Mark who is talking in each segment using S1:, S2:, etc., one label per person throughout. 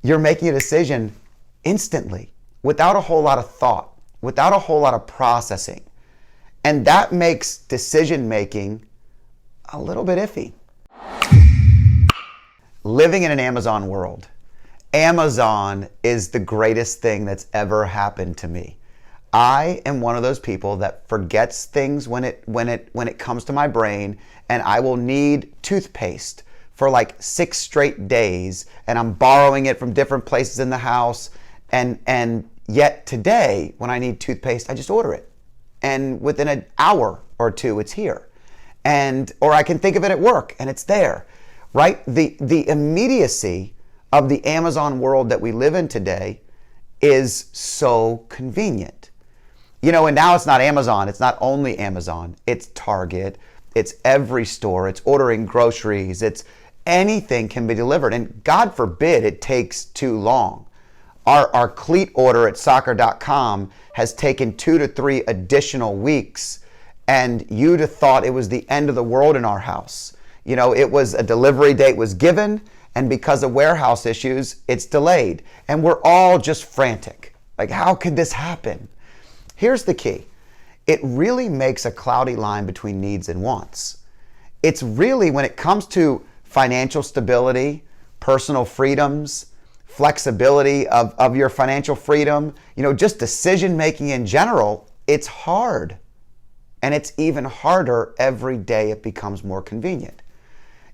S1: you're making a decision instantly, without a whole lot of thought, without a whole lot of processing. And that makes decision making a little bit iffy. Living in an Amazon world. Amazon is the greatest thing that's ever happened to me. I am one of those people that forgets things when it comes to my brain, and I will need toothpaste for like 6 straight days, and I'm borrowing it from different places in the house, and yet today when I need toothpaste, I just order it, and within an hour or two it's here, or I can think of it at work and it's there, right? The immediacy of the Amazon world that we live in today is so convenient. You know, and now it's not Amazon, it's not only Amazon, it's Target, it's every store, it's ordering groceries, it's anything can be delivered. And God forbid it takes too long. Our cleat order at soccer.com has taken 2 to 3 additional weeks, and you'd have thought it was the end of the world in our house. You know, it was a delivery date was given, and because of warehouse issues, it's delayed. And we're all just frantic. Like, how could this happen? Here's the key. It really makes a cloudy line between needs and wants. It's really, when it comes to financial stability, personal freedoms, flexibility of your financial freedom, you know, just decision making in general, it's hard. And it's even harder every day it becomes more convenient.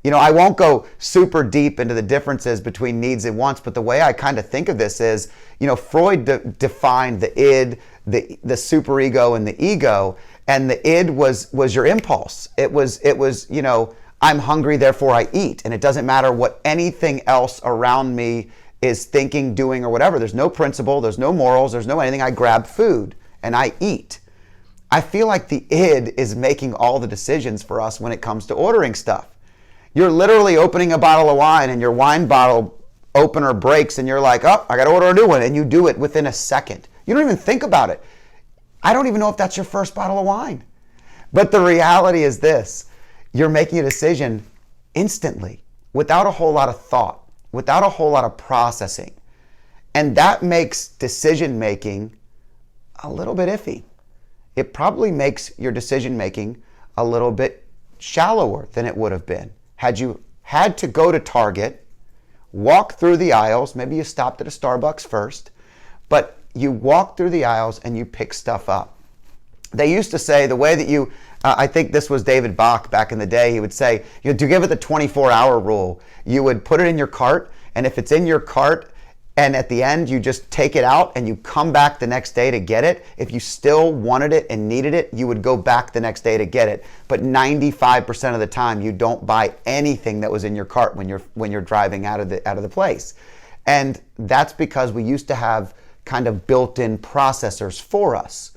S1: You know, I won't go super deep into the differences between needs and wants, but the way I kind of think of this is, you know, Freud defined the id, the superego, and the ego, and the id was your impulse. It was, you know, I'm hungry, therefore I eat, and it doesn't matter what anything else around me is thinking, doing, or whatever. There's no principle, there's no morals, there's no anything. I grab food and I eat. I feel like the id is making all the decisions for us when it comes to ordering stuff. You're literally opening a bottle of wine and your wine bottle opener breaks and you're like, oh, I got to order a new one. And you do it within a second. You don't even think about it. I don't even know if that's your first bottle of wine. But the reality is this. You're making a decision instantly, without a whole lot of thought, without a whole lot of processing. And that makes decision making a little bit iffy. It probably makes your decision making a little bit shallower than it would have been. Had you had to go to Target, walk through the aisles, maybe you stopped at a Starbucks first, but you walk through the aisles and you pick stuff up. They used to say the way that you, I think this was David Bach back in the day, he would say, you know, to give it the 24-hour rule, you would put it in your cart, and if it's in your cart and at the end you just take it out and you come back the next day to get it, if you still wanted it and needed it, you would go back the next day to get it. But 95% of the time you don't buy anything that was in your cart when you're driving out of the place. And that's because we used to have kind of built-in processors for us.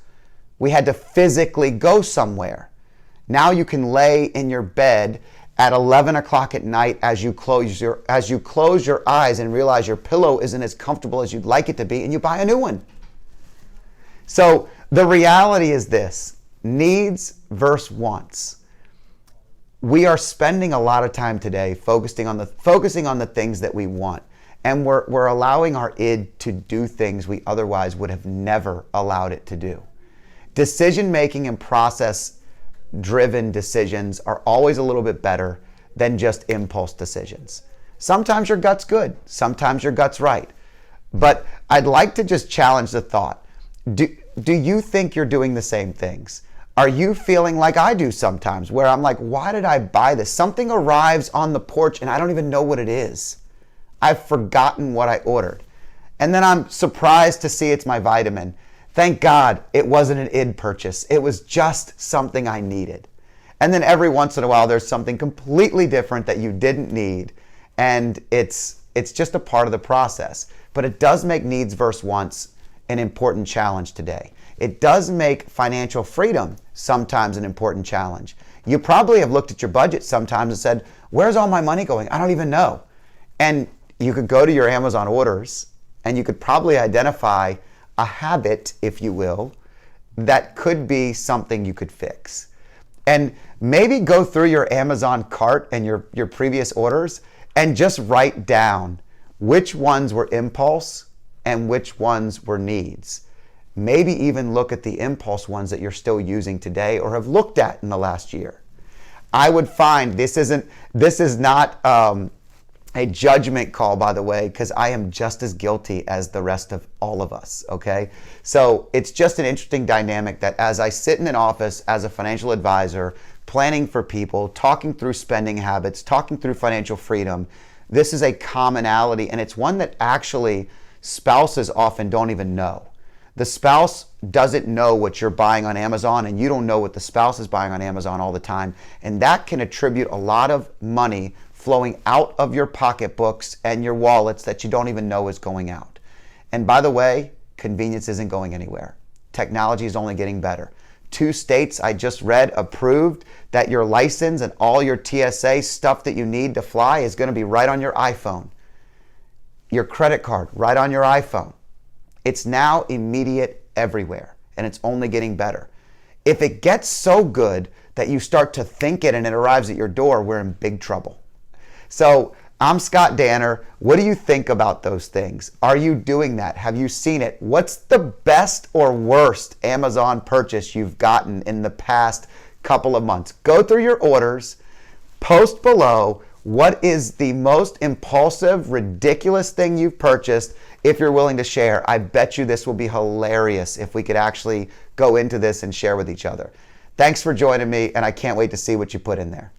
S1: We had to physically go somewhere. Now you can lay in your bed at 11 o'clock at night as you close your eyes and realize your pillow isn't as comfortable as you'd like it to be, and you buy a new one. So the reality is this: needs versus wants. We are spending a lot of time today focusing on the things that we want, and we're allowing our id to do things we otherwise would have never allowed it to do. Decision making and process driven decisions are always a little bit better than just impulse decisions. Sometimes your gut's good, sometimes your gut's right. But I'd like to just challenge the thought. Do you think you're doing the same things? Are you feeling like I do sometimes, where I'm like, why did I buy this? Something arrives on the porch and I don't even know what it is. I've forgotten what I ordered. And then I'm surprised to see it's my vitamin. Thank God it wasn't an id purchase. It was just something I needed. And then every once in a while there's something completely different that you didn't need, and it's just a part of the process. But it does make needs versus wants an important challenge today. It does make financial freedom sometimes an important challenge. You probably have looked at your budget sometimes and said, where's all my money going? I don't even know. And you could go to your Amazon orders and you could probably identify a habit, if you will, that could be something you could fix. And maybe go through your Amazon cart and your previous orders and just write down which ones were impulse and which ones were needs. Maybe even look at the impulse ones that you're still using today or have looked at in the last year. I would find this is not a judgment call, by the way, because I am just as guilty as the rest of all of us, okay? So it's just an interesting dynamic that as I sit in an office as a financial advisor, planning for people, talking through spending habits, talking through financial freedom, this is a commonality, and it's one that actually spouses often don't even know. The spouse doesn't know what you're buying on Amazon, and you don't know what the spouse is buying on Amazon all the time, and that can attribute a lot of money flowing out of your pocketbooks and your wallets that you don't even know is going out. And by the way, convenience isn't going anywhere. Technology is only getting better. 2 states I just read approved that your license and all your TSA stuff that you need to fly is going to be right on your iPhone. Your credit card, right on your iPhone. It's now immediate everywhere, and it's only getting better. If it gets so good that you start to think it and it arrives at your door, we're in big trouble. So I'm Scott Danner. What do you think about those things? Are you doing that? Have you seen it? What's the best or worst Amazon purchase you've gotten in the past couple of months? Go through your orders, post below what is the most impulsive, ridiculous thing you've purchased if you're willing to share. I bet you this will be hilarious if we could actually go into this and share with each other. Thanks for joining me, and I can't wait to see what you put in there.